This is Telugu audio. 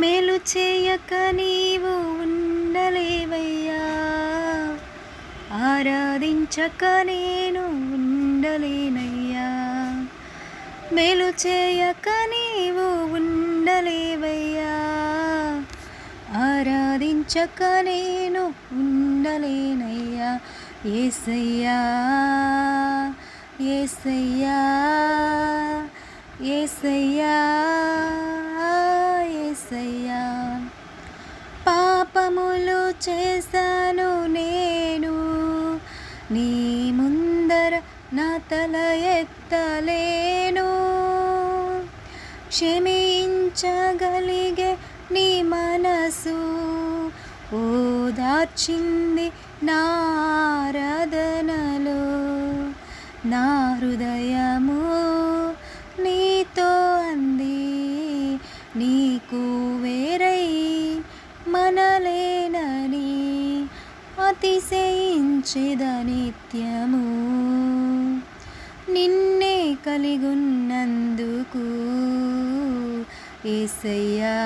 మేలు చేయక నీవు ఉండలేవయ్యా, ఆరాధించక నేను ఉండలేనయ్యా. మేలు చేయక నీవు ఉండలేవయ్యా, ఆరాధించక నేను ఉండలేనయ్యా. యేసయ్యా యేసయ్యా యేసయ్యా యేసయ్యా. పాపములు చేశాను నేను, నీ ముందర నా తల ఎత్తలేను. క్షమించగలిగే నీ మనసు ఓదార్చింది నా ఆరాధనలో. నా హృదయము నీతో అంది, నీకు వేరై మనలేనని అతిశయించెద నిత్యము. నిన్నే కలిగున్నందుకు యేసయ్యా.